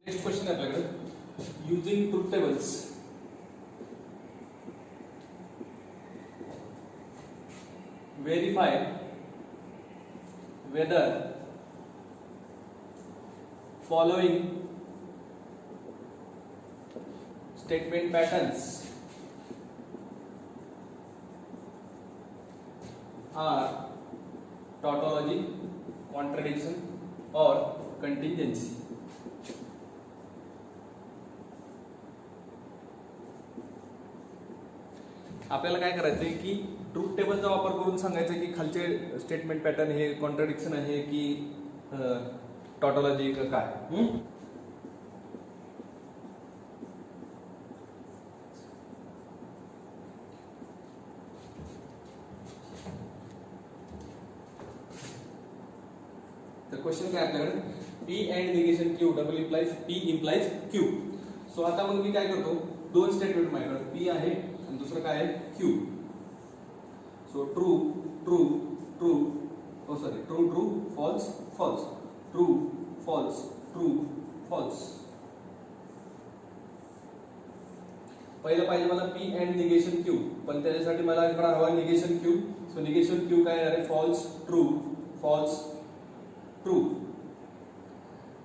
Next question आहे आपल्याकडे using truth tables verify whether following statement patterns are tautology, contradiction or contingency. आपल्याला काय करायचंय की ट्रूथ टेबलचा वापर करून सांगायचं की खालचे स्टेटमेंट पॅटर्न हे कॉन्ट्रडिक्शन आहे की टॉटॉलॉजी का काय. तर क्वेश्चन काय आपल्याकडे P and negation Q double implies P implies Q. So आता मग मी काय करतो दोन स्टेटमेंट माझ्याकडे पी आहे आणि दुसरं काय आहे Q. So true true true sorry true true false false true false true false. पहिलं पाहिजे मला पी अँड निगेशन क्यू पण त्याच्यासाठी मला इकडे हवा negation Q. So negation Q काय आहे false true false true.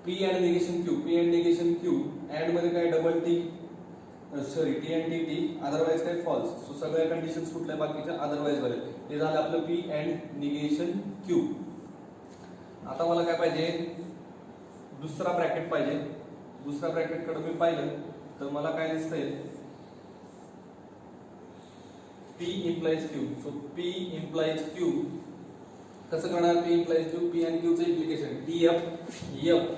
P and negation Q P and negation Q and मध्ये काय double T sorry T and T otherwise काय फॉल्स. सो सगळ्या कंडिशन्स कुठल्या बाकीच्या अदरवाइज वाले हे झालं आपलं पी अँड निगेशन क्यू. आता मला काय पाहिजे दुसरा ब्रॅकेट पाहिजे. दुसऱ्या ब्रॅकेट कडे मी पाहिलं तर मला काय दिसतंय P implies Q. So P implies Q कसं करणार P implies Q P and Q चं implication T F F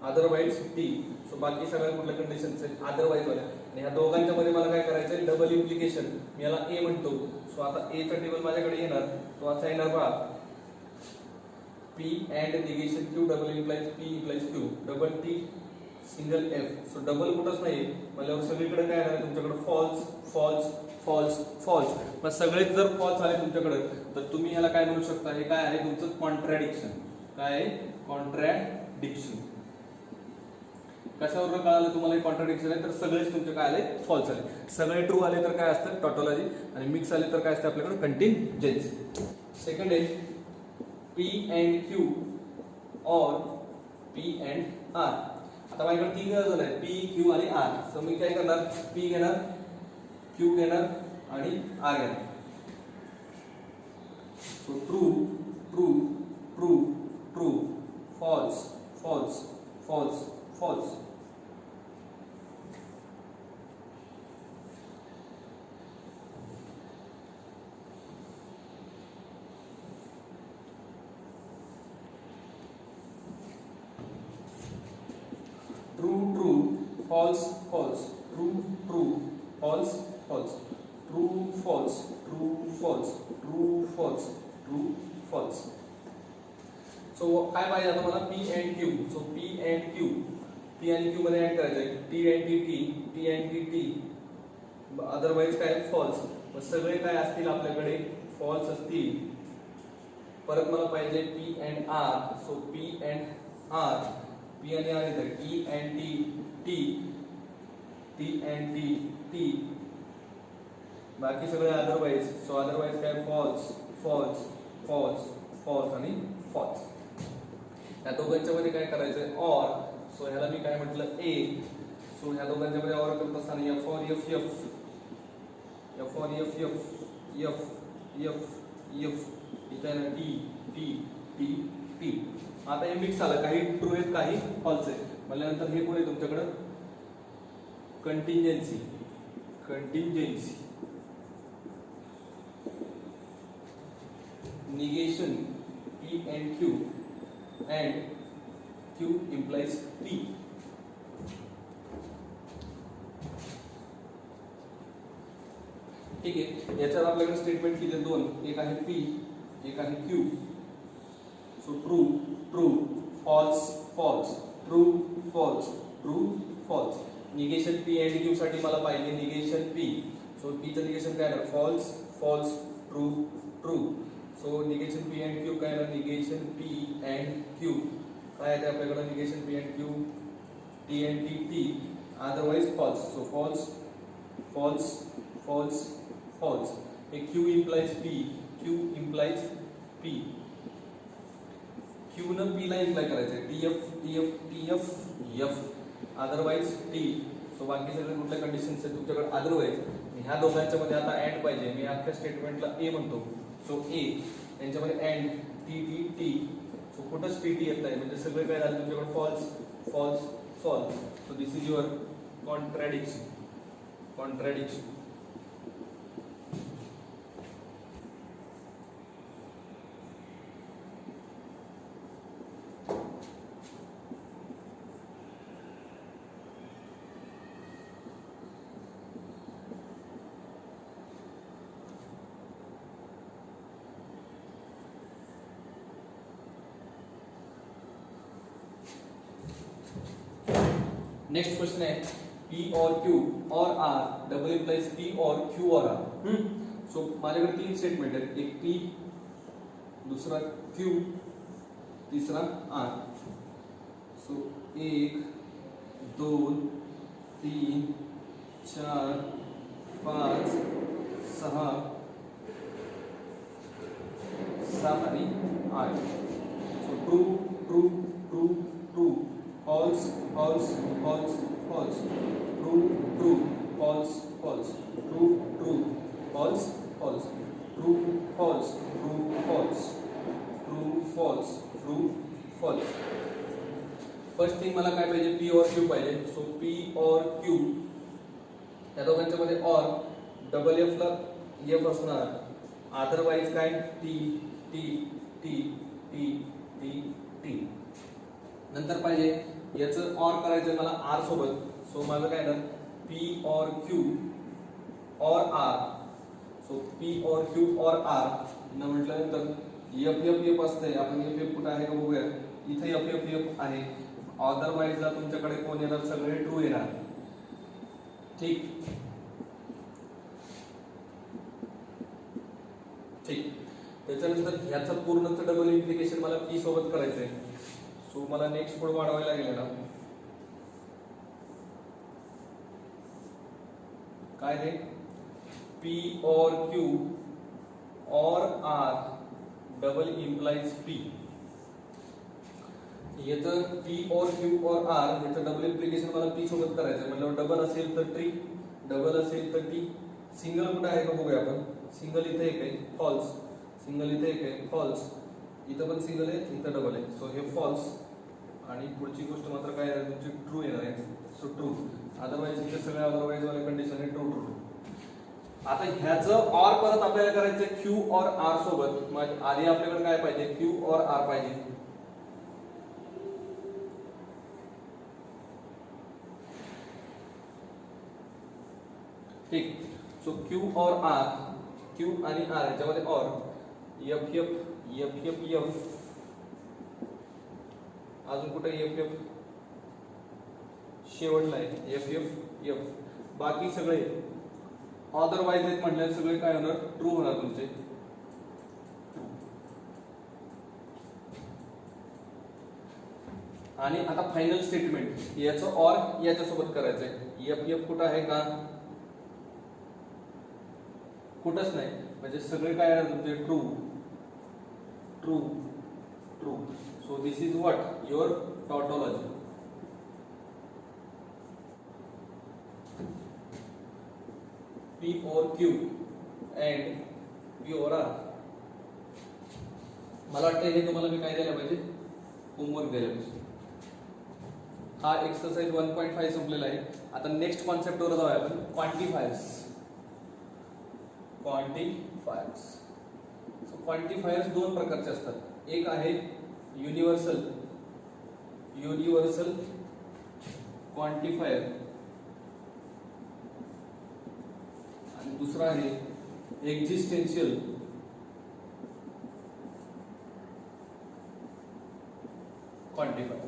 otherwise T. So बाकी सगळ्या कुठल्या कंडिशन्स आहेत अदरवाइज वाल्या आणि ह्या दोघांच्या मध्ये मला काय करायचंय डबल इम्प्लिकेशन. मी याला ए म्हणतो. सो आता ए चा टेबल माझ्याकडे येणार तो असा येणार बघा P and negation Q double implies P implies Q double T single F. So double कुठंच नाही मला सगळीकडे काय आहे तुमच्याकडे फॉल्स फॉल्स फॉल्स फॉल्स. मग सगळेच जर फॉल्स आले तुमच्याकडे तर तुम्ही याला काय म्हणू शकता हे काय आहे तुमचं कॉन्ट्रॅडिक्शन. काय आहे कॉन्ट्रॅडिक्शन. कशावर कळालं तुम्हाला कॉन्ट्रडिक्शन आहे तर सगळेच तुमचे काय आले फॉल्स आले. सगळे ट्रू आले तर काय असतं टॉटॉलॉजी आणि मिक्स आले तर काय असतं आपल्याकडे कंटिंजेन्सी. सेकंड आहे पी अँड क्यू और पी अँड आर. आता माझ्याकडे तीन झालं आहे पी क्यू आणि आर. सो मी काय करणार पी घेणार क्यू घेणार आणि आर घेणार. So true true true true false false false false. True true false false true true false false true false true false true false true false. So काय पाहिजे आता मला P and Q. So P and Q P आणि Q मध्ये add करायचंय T and T T T and T T otherwise काय false. मग सगळे काय असतील आपल्याकडे फॉल्स असतील. परत मला पाहिजे P and R. So P and R P आणि आर येतं T and T T T and T T बाकी सगळे अदरवाइज. सो अदरवाइज काय फॉल्स फॉल्स फॉल्स फॉल्स आणि फॉल्स. या दोघांच्या मध्ये काय करायचंय ऑर. सो ह्याला मी काय म्हटलं ए. सो ह्या दोघांच्या मध्ये ऑर करत असताना F for F F F for F F F F F इथे ना टी टी टी टी. आता हे मिक्स झालं काही ट्रू आहेत काही फॉल्स आहे म्हणल्यानंतर हे कोण आहे तुमच्याकडं contingency contingency negation P and Q and Q implies P. ठीक आहे याच्यात आपल्याकडे स्टेटमेंट केले दोन. एक आहे पी एक आहे Q. So true true false false true false true false. Negation P and Q साठी मला पाहिजे निगेशन पी. सो पी चं निगेशन काय आहे false false true true. So negation P and Q काय आहे निगेशन पी अँड क्यू काय आहे आपल्याकडे negation P and Q T, otherwise false. So false, false, false, false. A Q implies P, Q implies P. Q न P ला imply करायचं TF, F, otherwise T. So बाकी सगळे कुठल्या conditions आहेत तुमच्याकडे अदरवाइज. ह्या दोघांच्या मध्ये आता अँड पाहिजे. मी अख्ख्या स्टेटमेंटला ए म्हणतो. सो ए यांच्यामध्ये अँड T. सो कुठंच TT येत नाही म्हणजे सगळे काय झालं तुमच्याकडे false, false, false. So this is your contradiction. Next question है P और Q और R डबल इम्प्लाइज P और Q और R. सो माझ्याकडे तीन स्टेटमेंट आहेत. एक P, दूसरा Q, तीसरा R. सो 1 2 3 4 5 6 7 आणि 8. So true, false, false, false, false, true, false, false, true, false, false, true, false, true, false, true, false, true, false. First thing मला काय पाहिजे, P और Q पाहिजे. सो P और Q या दोघांच्या मध्ये और डबल F ला F असणार, अदरवाइज काय T. नंतर पाहिजे याचं और करायचं मला R सोबत. सो माझं काय ना P और Q और R. सो P और Q और R न म्हटल्यानंतर F असते. आपण F कुठे आहे का बघूया. इथे F आहे. अदरवाइज ला तुमच्याकडे कोण येणार, सगळे ट्रू येणार. ठीक. त्याच्यानंतर ह्याचं पूर्णचं डबल इम्प्लिकेशन मला P सोबत करायचंय. सो मला नेक्स्ट पुढे वाढवायला लागेल ना. काय रे, P और Q और R डबल इम्प्लाइज P. याचं P और Q और R याचं डबल इम्प्लिकेशन मला P सोबत करायचं. म्हणजे डबल असेल तर ट्री, डबल असेल तर टी. सिंगल कुठे आहे का बघूया आपण. सिंगल इथे एक आहे, फॉल्स. सिंगल इथे एक आहे, फॉल्स. इथं पण सिंगल आहे, इथं डबल आहे. सो हे फॉल्स आणि पुढची गोष्ट मात्र काय आहे तुमची ट्रू येणार आहे. So true. अदरवाइज इथे सगळे अदरवाइज वाले कंडिशन आहे ट्रू. आता ह्याचं और परत आपल्याला करायचं Q और R सोबत. मग आधी आपल्याकडे काय पाहिजे, Q और R पाहिजे. ठीक. सो Q और R, Q आणि R याच्यामध्ये और F, अजून कुठे F शेवटला आहे F. बाकी सगळे अदरवाइज आहेत म्हटल्यावर सगळे काय होणार, ट्रू होणार तुमचे. आणि आता फायनल स्टेटमेंट याचं और याच्या सोबत करायचंय. F कुठं आहे का, कुठंच नाही. म्हणजे सगळे काय आहे तुमचे true. So this is what your tautology. P और Q and P और R. मला वाटतं हे तुम्हाला मी काय द्यायला पाहिजे, होमवर्क द्यायला पाहिजे. हा एक्सरसाइज 1.5 संपलेला आहे. आता नेक्स्ट कॉन्सेप्ट वर जाऊया आपण, क्वांटिफायर्स. सो क्वांटिफायर्स दोन प्रकारचे असतात. एक आहे युनिव्हर्सल क्वांटिफायर आणि दुसरा आहे एक्झिस्टेन्शियल क्वांटिफायर.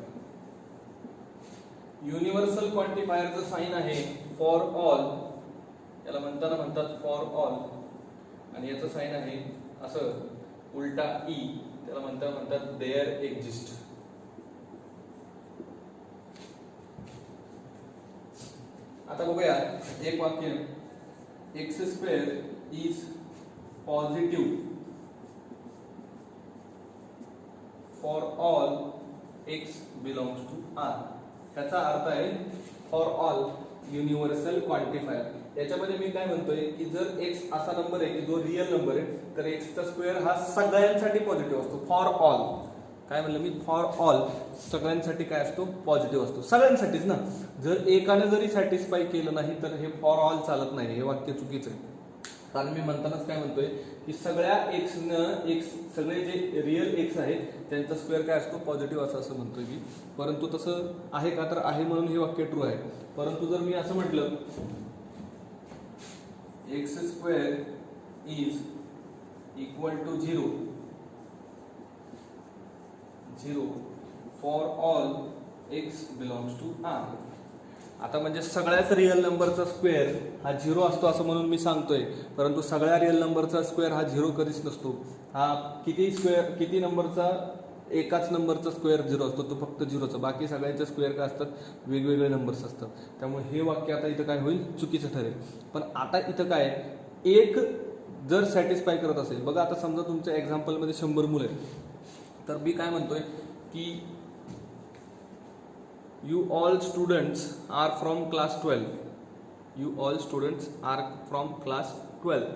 युनिव्हर्सल क्वांटिफायरचं साइन आहे फॉर ऑल, याला म्हणतात फॉर ऑल. आणि याचं साइन आहे असं उलटा ई, त्याला म्हणतात देअर एक्झिस्ट. आता बघूया एक वाक्य, x square is positive for all x belongs to R. त्याचा अर्थ आहे फॉर ऑल युनिव्हर्सल क्वांटिफायर. याच्यामध्ये मी काय म्हणतोय की जर एक्स असा नंबर आहे की जो रिअल नंबर आहे तर एक्सचा स्क्वेअर हा सगळ्यांसाठी पॉझिटिव्ह असतो. फॉर ऑल काय म्हणलं मी, फॉर ऑल सगळ्यांसाठी काय असतो, पॉझिटिव्ह असतो. सगळ्यांसाठीच ना. जर एकाने जरी सॅटिस्फाय केलं नाही तर हे फॉर ऑल चालत नाही. हे वाक्य चुकीचं आहे. कारण मी म्हणतानाच काय म्हणतोय की सगळ्या एक्स सगळे जे रिअल एक्स आहेत त्यांचा स्क्वेअर काय असतो, पॉझिटिव्ह असं म्हणतोय मी. परंतु तसं आहे का, तर आहे म्हणून हे वाक्य ट्रू आहे. परंतु जर मी असं म्हटलं x square is equal to 0 for all x belongs to R. आता म्हणजे सगळ्याच रिअल नंबरचा स्क्वेअर हा 0 असतो असं म्हणून मी सांगतोय. परंतु सगळ्या रिअल नंबरचा स्क्वेअर हा 0 कधीच नसतो. हा किती नंबरचा, एकाच नंबरचा स्क्वेअर 0 असतो, तो फक्त 0चा. बाकी सगळ्यांचे स्क्वेअर काय असतात, वेगवेगळे नंबर्स असतात. त्यामुळे हे वाक्य आता इथं काय होईल, चुकीचं ठरेल. पण आता इथं काय, एक जर सॅटिस्फाय करत असेल, बघा आता समजा तुमच्या एक्झाम्पलमध्ये 100 मुलं आहेत तर मी काय म्हणतोय की you all students are from class 12. You all students are from class 12.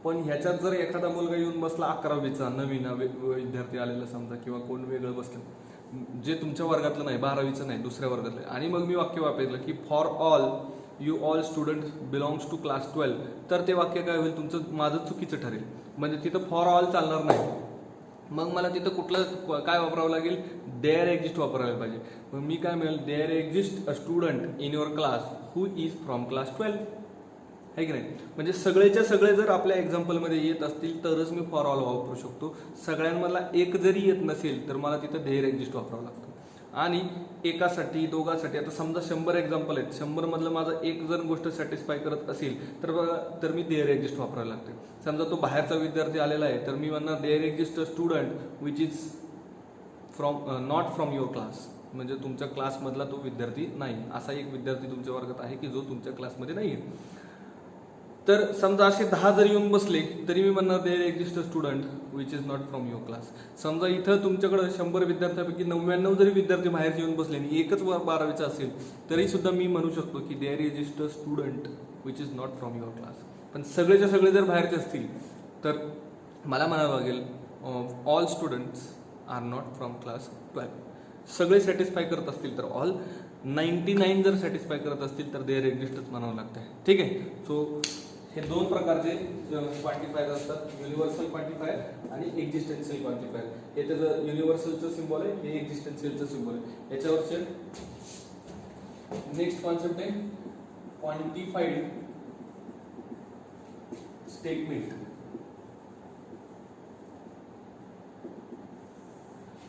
पण ह्याच्यात जर एखादा मुलगा येऊन बसला 11वीचा नवीन विद्यार्थी आलेला समजा, किंवा कोण वेगळं बसलं जे तुमच्या वर्गातलं नाही, 12वीचं नाही, दुसऱ्या वर्गातलं, आणि मग मी वाक्य वापरलं की for all you all student belongs to class 12, तर ते वाक्य काय होईल, तुमचं माझं चुकीचं ठरेल. म्हणजे तिथं फॉर ऑल चालणार नाही. मग मला तिथं कुठलं काय वापरावं लागेल, देअर एक्झिस्ट वापरायला पाहिजे. मग मी काय मिळेल, there exist a student in your class who is from class 12, आहे की नाही. म्हणजे सगळेच्या सगळे जर आपल्या एक्झाम्पलमध्ये येत असतील तरच मी फॉर ऑल वापरू शकतो. सगळ्यांमधला एक जरी येत नसेल तर मला तिथं देअर एक्झिस्ट वापरावं लागतं. आणि एकासाठी, दोघांसाठी, आता समजा 100 एक्झाम्पल आहेत, 100 मधलं माझं एक जर गोष्ट सॅटिस्फाय करत असेल तर मी देअर एक्झिस्ट वापरायला लागते. समजा तो बाहेरचा विद्यार्थी आलेला आहे तर मी म्हणणार there exist a student which is not from your class. म्हणजे तुमच्या क्लासमधला तो विद्यार्थी नाही, असा एक विद्यार्थी तुमच्या वर्गात आहे की जो तुमच्या क्लासमध्ये नाही आहे. तर समजा असे 10 जर येऊन बसले तरी मी म्हणणार there exist a student which is not from your class. समजा इथं तुमच्याकडे 100 विद्यार्थ्यापैकी 99 जरी विद्यार्थी बाहेर येऊन बसले आणि एकच 12वीचा असेल तरी सुद्धा मी म्हणू शकतो की there exist a student which is not from your class. पण सगळेच्या सगळे जर बाहेरचे असतील तर मला म्हणावं लागेल all students are not from class 12. सगळे सॅटिस्फाय करत असतील तर ऑल, 99 जर सॅटिस्फाय करत असतील तर देअर एक्झिस्टच म्हणावं लागतं. ठीक आहे. सो हे दोन प्रकारचे क्वांटिफायर असतात, युनिव्हर्सल क्वांटिफायर आणि एक्झिस्टेन्शियल क्वांटिफायर. हे त्याचं युनिव्हर्सलचं सिम्बॉल आहे, हे एक्झिस्टेन्शियलचं सिम्बॉल आहे. याच्यावरचे नेक्स्ट कॉन्सेप्ट आहे क्वांटिफाईड स्टेटमेंट.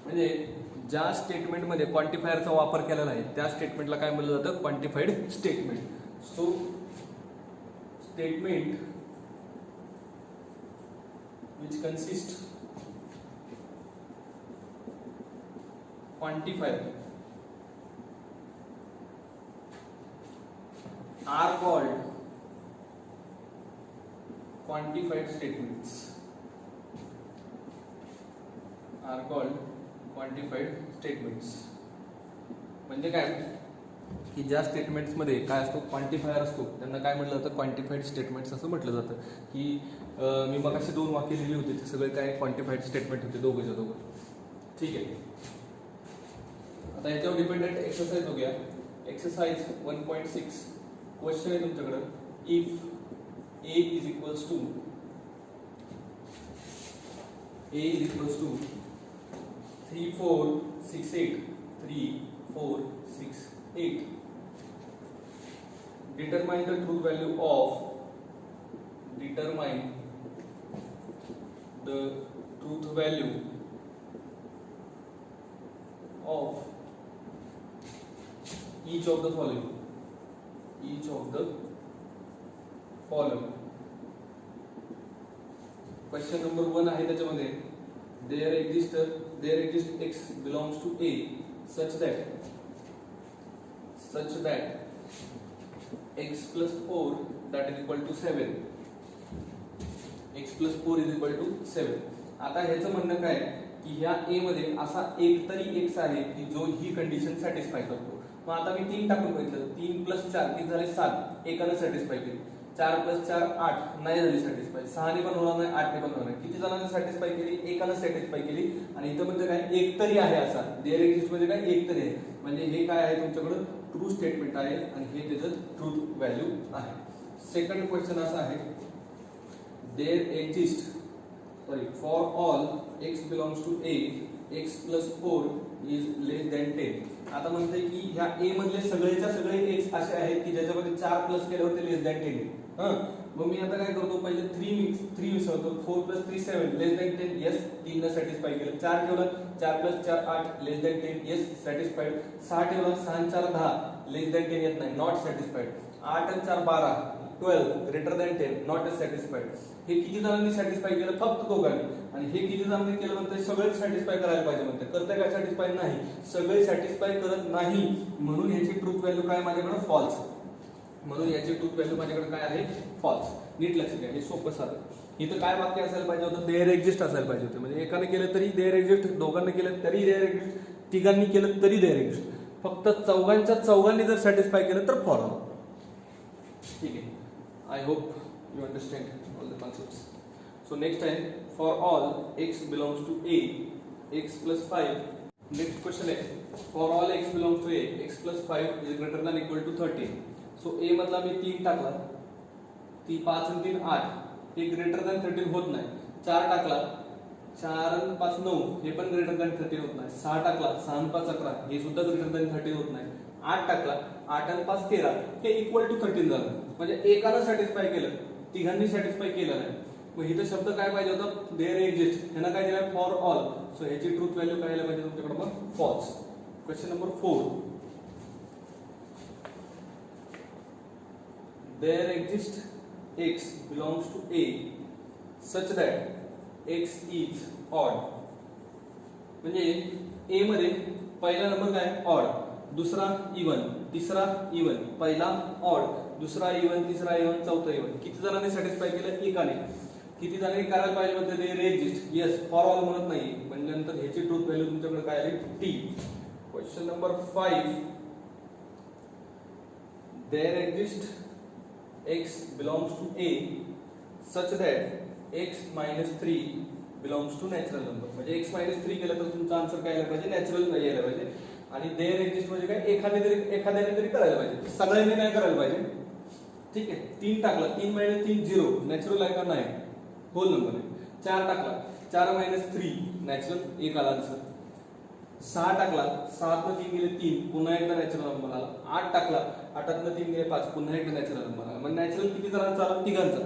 म्हणजे ज्या स्टेटमेंटमध्ये क्वांटिफायरचा वापर केलेला आहे त्या स्टेटमेंटला काय म्हणलं जातं, quantified statement. So statement which consist quantifier are called quantified statements. Are called quantified statements. म्हणजे काय की ज्या स्टेटमेंट्समध्ये काय असतो, क्वांटिफायर असतो, त्यांना काय म्हटलं जातं, क्वांटिफाईड स्टेटमेंट्स असं म्हटलं जातं. की मी मग अशी 2 वाक्य लिहिली होती ते सगळे काय क्वांटिफाईड स्टेटमेंट होते, दोघंच्या दोघं. ठीक आहे. आता याच्यावर डिपेंडेंट एक्सरसाइज हो गया. एक्सरसाइज 1.6 क्वेश्चन आहे तुमच्याकडं. If a is equals to 3 4 6 8 3 4 6 8, determine the truth value of each of the following. Question number 1 आहे त्याच्यामध्ये there exists x belongs to a such that x plus 4 that is equal to 7. x plus 4 is equal to 7. आता ह्याचं म्हणणं काय की ह्या a मध्ये असा एक तरी x आहे की जो ही कंडिशन सॅटिस्फाय करतो. मग आता मी 3 टाकून बघितलं, 3 + 4 किती झाले 7, एकाने सॅटिस्फाय केली. 4 + 4 8 नाही झाली सॅटिस्फाय, 6 ने पण होणार नाही, 8 ने पण होणार नाही. किती जणांनी सॅटिस्फाय केली? एकाने सॅटिस्फाय केली. आणि इथं म्हणजे काय एक तरी आहे असा, देअर एक्झिस्ट म्हणजे काय एक तरी आहे, म्हणजे हे काय आहे तुमच्याकडे ट्रू स्टेटमेंट आहे आणि हे त्याचं ट्रूथ व्हॅल्यू आहे. सेकंड क्वेश्चन असा आहे, there exist for all x belongs to a x plus 4 is less than 10. आता म्हणते की ह्या a मधले सगळेच्या सगळे x असे आहेत की ज्याच्यामध्ये 4 प्लस केल्यावर ते लेस दॅन 10 आहे. मग मी आता काय करतो, पहिले 3 मिसळतो. 4 + 3 7 लेस दॅन 10, यस 3 ने सॅटिस्फाय केलं. 4 ठेवलं, 4 + 4 8 लेस दॅन 10, यस सॅटिस्फाईड. 6 ठेवलं, 6 आणि 4 10 लेस दॅन 10 येत नाही, नॉट सॅटिस्फाईड. 8 आणि 4 12 12 ग्रेटर दॅन 10, नॉट सॅटिस्फाईड. हे किती जणांनी सॅटिस्फाय केलं? फक्त दोघांनी. आणि हे किती जणांनी केलं म्हणते? सगळेच सॅटिस्फाय करायला पाहिजे म्हणते. करते का सॅटिस्फाय? नाही, सगळे सॅटिस्फाय करत नाही. म्हणून याची ट्रूथ व्हॅल्यू काय माझ्याकडे? फॉल्स. म्हणून याची ट्रूथ व्हॅल्यू माझ्याकडे काय आहे? फॉल्स. नीट लक्ष द्या, हे सोपं साधं. इथं काय वाक्य असायला पाहिजे होतं? देअर एक्झिस्ट असायला पाहिजे होतं. म्हणजे एकाने केलं तरी देअर एक्झिस्ट, दोघांनी केलं तरी देअर एक्झिस्ट, तिघांनी केलं तरी देअर एक्झिस्ट. फक्त चौघांनी जर सॅटिस्फाय केलं तर फॉल्स. ठीक आहे. I hope you understand all the concepts. So next time, for all x belongs to a, x plus 5. Next question is, for all x belongs to a, x plus 5 is greater than equal to 13. So a मधला मी 3 टाकला, 5 आणि 3 8, हे greater than 13 होत नाही. 4 टाकला, 4 आणि 5 9, हे पण ग्रेटर दॅन 13 होत नाही. 6 टाकला, 6 आणि 5 11, हे सुद्धा ग्रेटर दॅन 13 होत नाही. 8 टाकला, 8 आणि 5 13, हे इक्वल टू 13 झालं. म्हणजे एकानं सॅटिस्फाय केलं, तिघांनी सॅटिस्फाय केलं नाही. मग इथं शब्द काय पाहिजे होता? There exist. ह्याला काय दिलं? For all. सो ह्याची ट्रूथ व्हॅल्यू काय यायला पाहिजे तुमच्याकडे? मग false. Question number 4, there exist x belongs to a such that x is odd. म्हणजे a मध्ये पहिला नंबर काय? ऑड, दुसरा इवन, तिसरा इवन. पहिला ऑड, दुसरा इवन, तिसरा इवन, चौथा इवन. किती जणांनी सॅटिस्फाय केलं? एकाने. किती जणांनी करायला पाहिजे होते? There exist, yes for all म्हणत नाही. म्हणजे नंतर ह्याची ट्रूथ व्हॅल्यू तुमच्याकडे काय आली? T. Question number 5, there exist x belongs to a such that x - 3 belongs to natural number. म्हणजे x - 3 केलं तर तुमचा आन्सर काय यायला पाहिजे? नॅचरल यायला पाहिजे. आणि देअर एक्झिस्ट म्हणजे काय? एखाद्याने तरी करायला पाहिजे, सगळ्यांनी नाही करायला पाहिजे. ठीक आहे. 3 टाकला, 3 - 3 0, नॅचरल आहे का? नाही, होल नंबर आहे. 4 टाकला, 4 - 3 नॅचरल, एक आला आन्सर. 6 टाकला, 7 ने 3 गेले 3, पुन्हा एकदा नॅचरल नंबर आला. 8 टाकला, 8 ने 3 गेले 5, पुन्हा एकदा नॅचरल नंबर आला. मग नॅचरल किती जणांचा आला? तिघांचा.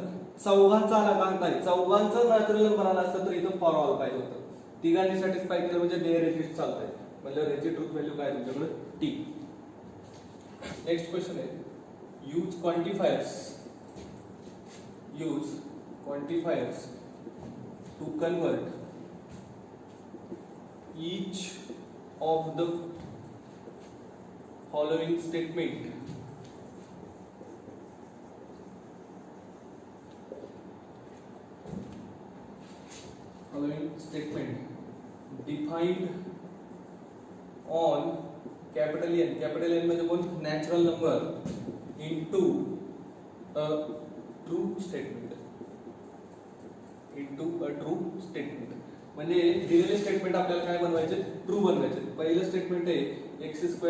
चौघांचा आला का? नाही, चौघांचा नॅचरल नंबर आला असता तर इथं फॉर ऑल पाहिजे होतं. तिघांनी सॅटिस्फाय केलं म्हणजे देअर एक्झिस्ट चालतंय. म्हणजे ह्याची ट्रूथ व्हॅल्यू काय तुमच्याकडे? टी. नेक्स्ट क्वेश्चन आहे, use quantifiers to convert each of the following statement defined on capital N म्हणजे कोण? Natural number into a true statement. म्हणजे दिलेले स्टेटमेंट आपल्याला काय बनवायचे? ट्रू बनवायचे. पहिलं स्टेटमेंट आहे x² =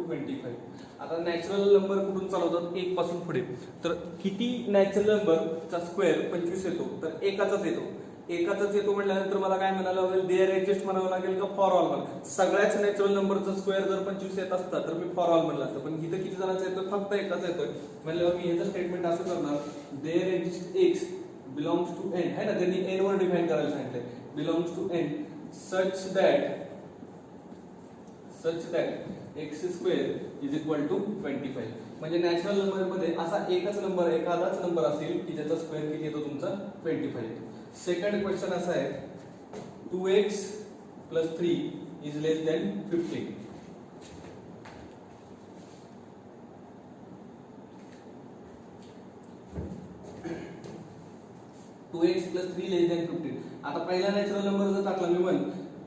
25. आता नॅचरल नंबर कुठून चालवतात? 1 पासून पुढे. तर किती नॅचरल नंबरचा स्क्वेअर 25 येतो? तर एकाचाच येतो म्हटल्यानंतर मला काय म्हणायला लागेल? देअर एक्झिस्ट म्हणावं लागेल का फॉर ऑल म्हणावं? सगळ्याच नॅचरल नंबरचा स्क्वेअर जर 25 येत असता तर मी फॉर ऑल म्हणलं असतं. पण इथं किती जणांचा येतोय? फक्त एकाचा येतोय. म्हणल्यावर मी ह्याचं स्टेटमेंट असं करणार, there exist x belongs to n. है ना, त्यांनी n वर डिफाइन करायला सांगितलंय. Belongs to n such that x² = 25. म्हणजे नॅचरल नंबर मध्ये असा एखादाच नंबर असेल की ज्याचा स्क्वेअर किती येतो तुमचा? 25. सेकंड क्वेश्चन असा आहे, 2x + 3 is less than 15. 2x plus 3 less than 15. आता पहिला नॅचरल नंबर जर टाकला मी 1,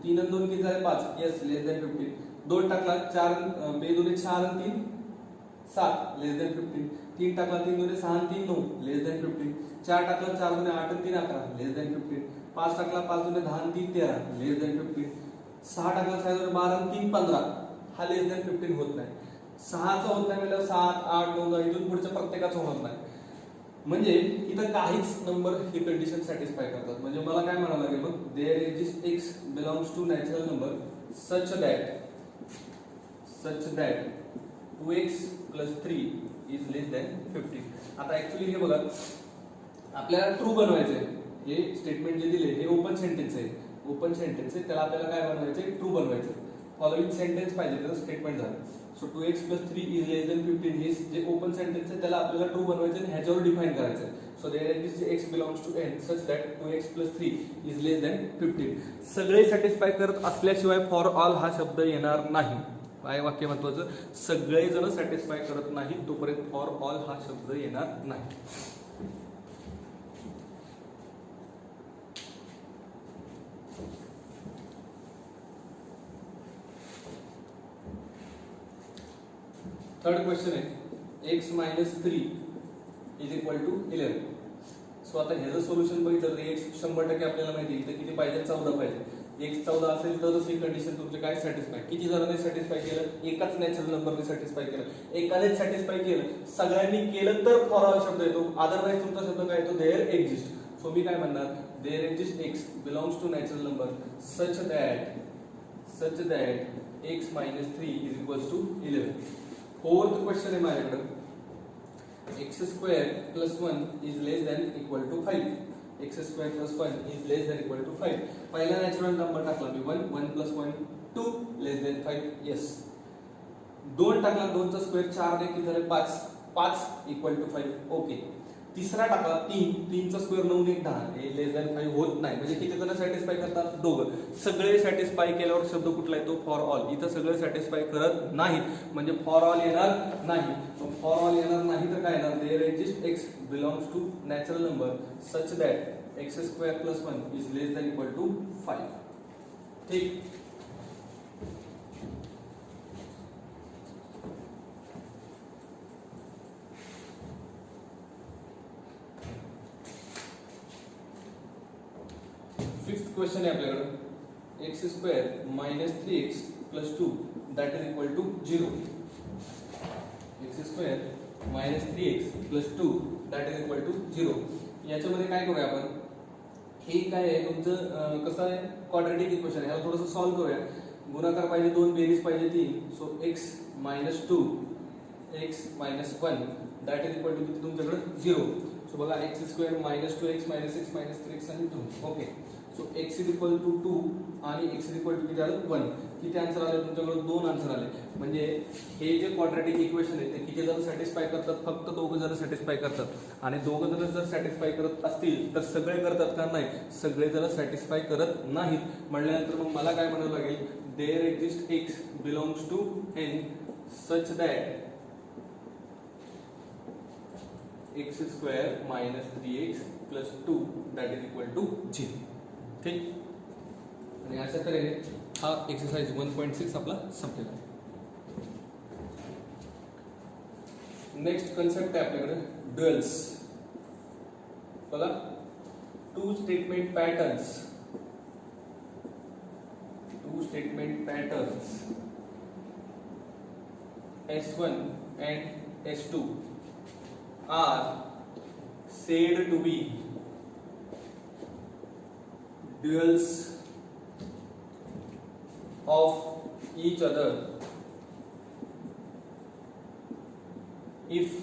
3 आणि 2 किती झाले 5, यस लेस दॅन 15. 2 टाकला 4 2 2 4 आणि 3 7 लेस दॅन 15. 3 टाकला 3 2 6 आणि 3 9 लेस दॅन 15. 4 टाकला 4 2 8 आणि 3 11 लेस दॅन 15. 5 टाकला 5 2 10 आणि 3 13 लेस दॅन 15. 6 टाकला 6 2 12 आणि 3 15 हा लेस दॅन 15 होत नाही. 6 चा होत नाही म्हणजे 7 8 9 10 इथून पुढच्या प्रत्येकाचा होत नाही. म्हणजे इथं काहीच नंबर ही कंडिशन सॅटिस्फाय करतात. म्हणजे मला काय म्हणावं लागेल मग there exist x belongs to natural number such that 2x plus 3 is less than 15. आता ऍक्च्युली हे बघा आपल्याला ट्रू बनवायचे हे स्टेटमेंट जे दिले हे ओपन सेंटेन्स आहे. ओपन सेंटेन्स आहे त्याला आपल्याला काय बनवायचे ट्रू बनवायचे. फॉलोइंग सेंटेन्स पाहिजे तर स्टेटमेंट झालं. So 2x plus 3 is less than 15 हे जे ओपन सेंटेन्स आहे त्याला आपल्याला ट्रू बनवायचे आणि ह्याच्यावर डिफाइन करायचं. So there exist x belongs to n such that 2x plus 3 is less than 15. सगळे सॅटिस्फाय करत असल्याशिवाय फॉर ऑल हा शब्द येणार नाही. काय वाक्य महत्वाचं, सगळे जण सॅटिस्फाय करत नाही तोपर्यंत फॉर ऑल हा शब्द येणार नाही. थर्ड क्वेश्चन आहे x minus 3 is equal to 11. So आता ह्याचं सोल्युशन बघितलं तर x 100% आपल्याला माहिती आहे इथं किती पाहिजे 14 पाहिजे. x 14 असेल तरच ही कंडिशन तुमचे काय सॅटिस्फाय. किती जणांनी सॅटिस्फाय केलं, एकाच नॅचरल नंबरने सॅटिस्फाय केलं, एकानेच सॅटिस्फाय केलं, सगळ्यांनी केलं तर फॉर ऑल शब्द येतो. अदरवाइज तुमचा शब्द काय येतो देयर एक्झिस्ट. सो मी काय म्हणणार there exist x belongs to natural number such that x minus 3 is equals to 11. Fourth question आहे माझ्याकडे x square plus 1 is less than equal to 5. x square plus 1 is less than equal to 5. पहिला natural number टाकला मी 1 1 plus 1 2 less than 5. Yes 2 टाकला 2 चा square 4 ने किती झाले 5 5 equal to 5. Okay. तिसरा टाकला 3 3 चा स्क्वेअर 9 1 10 हे लेस दॅन 5 होत नाही. म्हणजे किती जण सॅटिस्फाय करतात दोघं. सगळे सॅटिस्फाय केल्यावर शब्द कुठला येतो फॉर ऑल. इथं सगळे सॅटिस्फाय करत नाहीत म्हणजे फॉर ऑल येणार नाही. फॉर ऑल येणार नाही तर काय येणार there exist x belongs to natural number such that x square plus 1 is less than equal to 5. ठीक. फिफ्थ क्वेश्चन आहे आपल्याकडे x square minus 3x plus 2 that is equal to 0. x square minus 3x plus 2 that is equal to 0. याच्यामध्ये काय करूया आपण, हे काय आहे तुमचं कसं आहे क्वाड्रॅटिक इक्वेशन आहे. ह्याला थोडंसं सॉल्व्ह करूया. गुणाकार पाहिजे 2, बेरीज पाहिजे 3. So x minus 2 x minus 1 that is equal to किती तुमच्याकडे 0. सो बघा x square minus 2x minus 6 minus 3x आणि 2. Okay. So x is equal to 2 आणि x is equal to किती आलं 1. किती आन्सर आले तुमच्याकडे 2 आन्सर आले. म्हणजे हे जे क्वाड्रॅटिक इक्वेशन आहे ते किती जण सॅटिस्फाय करतात, फक्त दोघं जण सॅटिस्फाय करतात. आणि दोघं जण जर सॅटिस्फाय करत असतील तर सगळे करतात का नाही, सगळे जण सॅटिस्फाय करत नाहीत. म्हटल्यानंतर मग मला काय म्हणावं लागेल there exist x belongs to n such that x square minus 3x plus 2 that is equal to 0. ठीक. आणि अशा तऱ्हेने हा एक्सरसाइज 1.6 आपला संपलेला आहे. नेक्स्ट कन्सेप्ट आहे आपल्याकडे ड्युअल्स. बघा two statement patterns S1 and S2 are said to be duals of each other if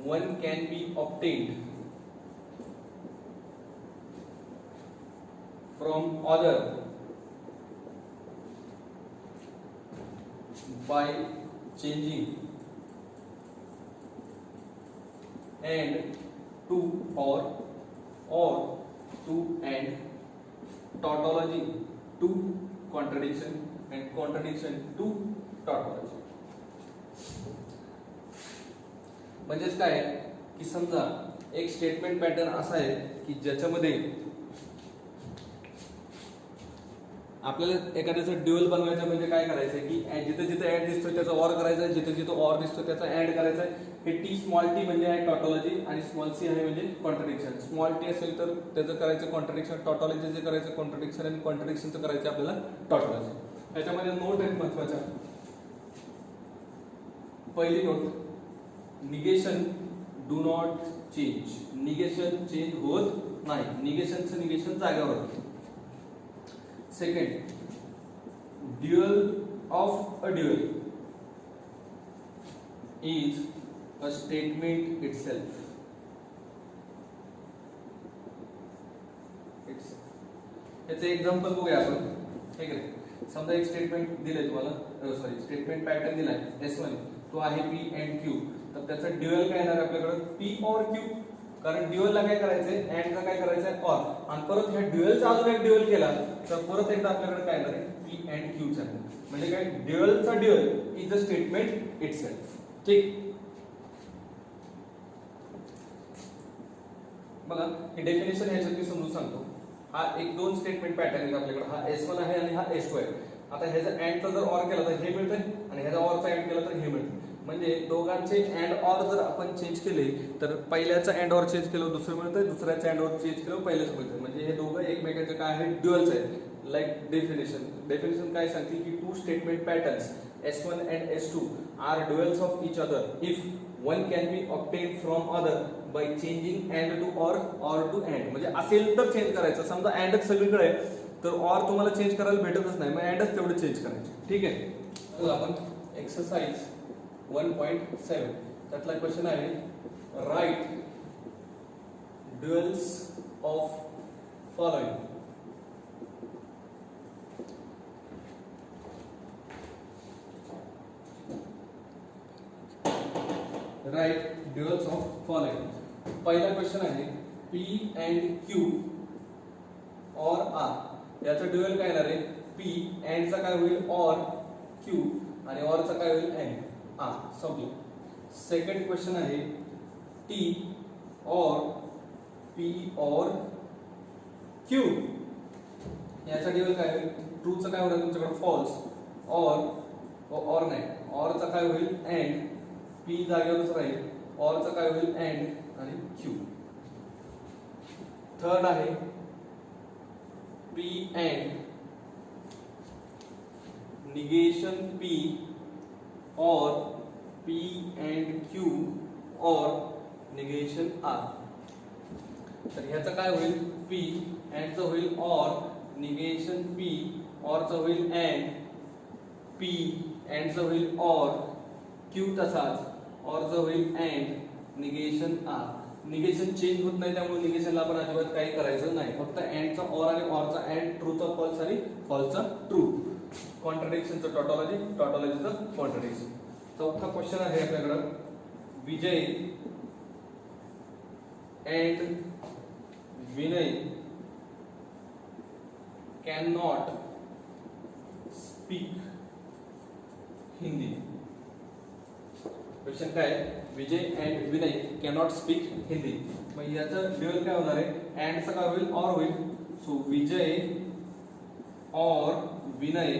one can be obtained from other by changing and to or to and, tautology to contradiction and contradiction to tautology. म्हणजेच काय की समजा एक statement pattern असा आहे की ज्याच्यामध्ये आपल्याला एखाद्याचं ड्युअल बनवायचं म्हणजे काय करायचं की जिथे जिथे ऍड दिसतोय त्याचा ऑर करायचा, जिथे जिथे ऑर दिसतोय त्याचा ऍड करायचा. हे टी स्मॉल टी म्हणजे आहे टॉटॉलॉजी आणि स्मॉल सी आहे म्हणजे कॉन्ट्रडिक्शन. स्मॉल टी असेल तर त्याचं करायचं कॉन्ट्रडिक्शन, टॉटॉलॉजीचं करायचं कॉन्ट्रडिक्शन आणि कॉन्ट्रडिक्शनचं करायचं आपल्याला टॉटॉलॉजी. त्याच्यामध्ये नोट आहेत महत्वाच्या. पहिली note, negation do not change. Negation change होत नाही, निगेशनचं निगेशन जागेवर होतं. Second, dual of a dual is a statement itself. याचे एक्झाम्पल बघूया आपण. ठीक आहे, समजा एक स्टेटमेंट दिलंय तुम्हाला, सॉरी स्टेटमेंट पॅटर्न दिलाय S1, तो आहे P अँड Q. तर त्याचं ड्युअल काय येणार आपल्याकडे P और Q. कारण ड्युअलला काय करायचंय, अँडला काय करायचंय ऑर, आणि परत ह्या ड्युअलचा अजून एक ड्युअल केला तर परत एकदा आपल्याकडे काय येणार आहे P अँड Q चा. म्हणजे काय, ड्युअलचा dual is a statement itself. ठीक, बघा हे डेफिनेशन ह्याच्यात मी समजून सांगतो. हा एक दोन स्टेटमेंट पॅटर्न आहे आपल्याकडे. हा S1 आहे आणि हा S2 आहे. आता ह्याचा अँडचा जर ऑर केला तर हे मिळतंय आणि ह्याचा ऑरचा अँड केला तर हे मिळतं. म्हणजे दोघांचे अँड ऑर जर आपण चेंज केले तर पहिल्याचा अँड ऑर चेंज केलं दुसरं मिळतं, दुसऱ्याचा अँड ऑर चेंज केलं पहिल्याचं मिळतं. म्हणजे हे दोघं एकमेकांचे काय आहेत, ड्युअल्स आहेत. लाईक डेफिनेशन काय सांगते की two statement patterns S1 and S2 are duals of each other if one can be obtain from other by changing and to or to and. म्हणजे असेल तर चेंज करायचं. समजा अँडच सगळीकडे आहे तर ऑर तुम्हाला चेंज करायला भेटतच नाही, मग अँडच तेवढे चेंज करायचे. ठीक आहे, तर आपण एक्सरसाइज 1.7 त्यातला क्वेश्चन आहे, write duals of following. Write duals of following. पहिला क्वेश्चन आहे P अँड Q और R. याचं ड्युअल काय येणार आहे P, अँडचा काय होईल ऑर Q आणि ऑरचा काय होईल अँड R. समजलं. सेकंड क्वेश्चन आहे T और P और Q. याचा ड्युअल काय होईल, ट्रूचं काय होईल तुमच्याकडे फॉल्स, ऑर नाही, ऑरचा काय होईल अँड, P जागेवरच राहील, ऑरचा काय होईल अँड आणि Q. थर्ड आहे P अँड निगेशन P और P अँड Q और निगेशन R. तर ह्याचं काय होईल P, अँडचं होईल ऑर, निगेशन P, ऑरचं होईल अँड, P अँडचं होईल ऑर, Q तसाच, ऑरचं होईल and, negation R. Negation change होत नाही त्यामुळे निगेशनला आपण अजिबात काही करायचं नाही, फक्त अँडचा ऑर आणि ऑरचा अँड, ट्रूचा फॉल्स आणि फॉल्सचा ट्रू. कॉन्ट्रडिक्शनचं टॉटॉलॉजी, टॉटॉलॉजीचं कॉन्ट्रडिक्शन. चौथा क्वेश्चन आहे आपल्याकडं, Vijay and Vinay can not speak Hindi. Question काय, Vijay and Vinay cannot speak Hindi. मग याचं ड्युअल काय होणार आहे, अँडचा काय होईल ऑर होईल. सो विजय और विनय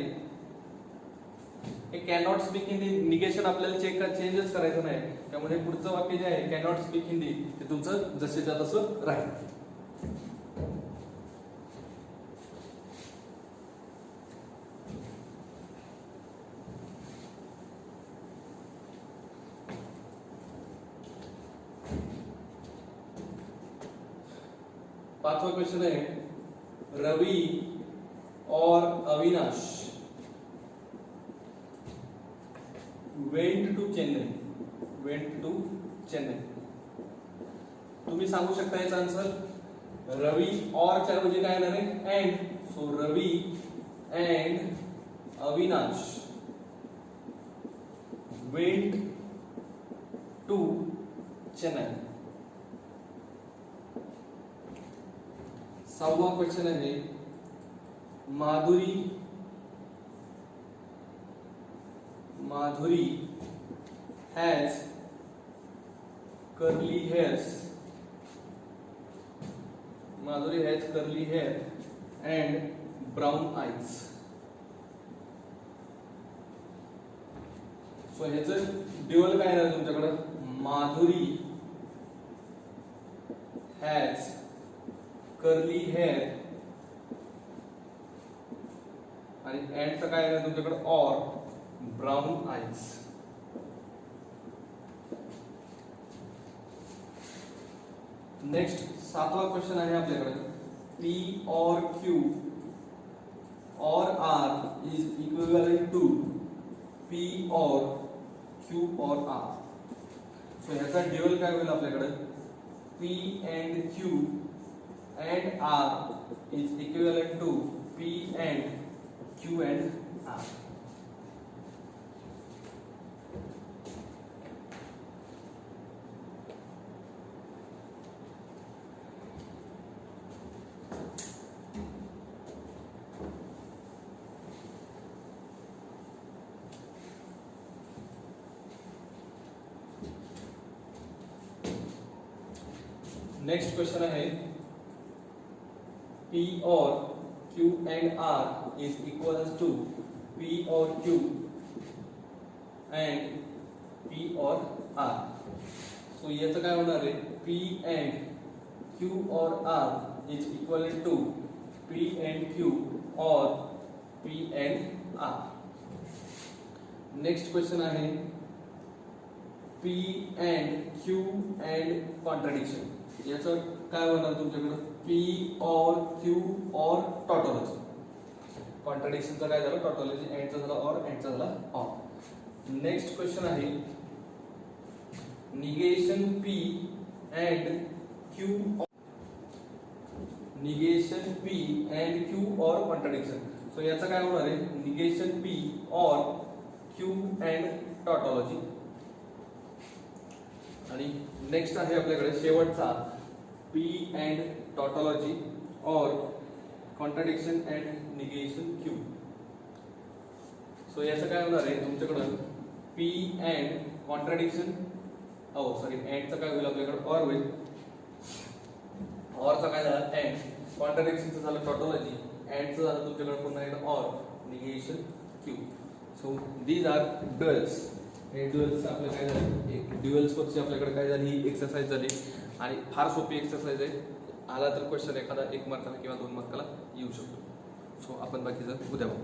हे कॅनॉट स्पीक हिंदी. निगेशन आपल्याला चेंजच करायचं नाही, त्यामुळे पुढचं वाक्य जे आहे कॅनॉट स्पीक हिंदी ते तुमचं जसेच्या तसं राहील. पांचवा क्वेश्चन है, रवि और अविनाश वेंट टू चेन्नई. तुम्ही सांगू शकता याचा आन्सर. रवि और च्या ऐवजी काय येणार आहे and. So Ravi and Avinash went to Chennai. 6वा क्वेश्चन आहे Madhuri has curly hairs. Madhuri has curly hair and brown eyes. So ह्याचं ड्युअल काय आहे तुमच्याकडे? माधुरी has curly hair आणि एंडचं काय आहे तुमच्याकडे? और ब्राउन आईज. नेक्स्ट 7वा क्वेश्चन आहे आपल्याकडे P or Q or R is equivalent to P or Q or R. So ह्याचा ड्युअल काय होईल आपल्याकडे? P and Q and R is equivalent to P and Q and R. Next question आहे P or Q and R is equal to P or Q and P or R. So याचं काय होणार आहे? P and Q or R is equal to P and Q or P and R. Next question आहे P and Q and contradiction. याचं काय होणार तुमच्याकडे? P or Q or tautology. कॉन्ट्रडिक्शनचा काय झालं? टॉटॉलॉजी. एंडचा झाला और, एंडचा झाला ऑर. नेक्स्ट क्वेश्चन आहे negation P and Q. Negation P and Q or contradiction. So याचं काय होणार आहे? Negation P or Q and tautology. आणि नेक्स्ट आहे आपल्याकडे शेवटचा P and tautology or contradiction and negation Q. So याचं काय होणार आहे तुमच्याकडे? P and contradiction एंडचं काय होईल आपल्याकडे? और होईल. ऑरचा काय झाला? एंड. कॉन्ट्रडिक्शनचं झालं टॉटॉलॉजी. एंडचं झालं तुमच्याकडे पुन्हा एकदा और negation Q. So these are duals. हे ड्युअल्स आपलं काय झालं? एक ड्युअल्स वरची आपल्याकडे काय झाली? ही एक्सरसाइज झाली आणि फार सोपी एक्सरसाइज आहे. आला तर क्वेश्चन एखादा 1 मार्काला किंवा 2 मार्काला येऊ शकतो. सो आपण बाकीचं उद्या बघू.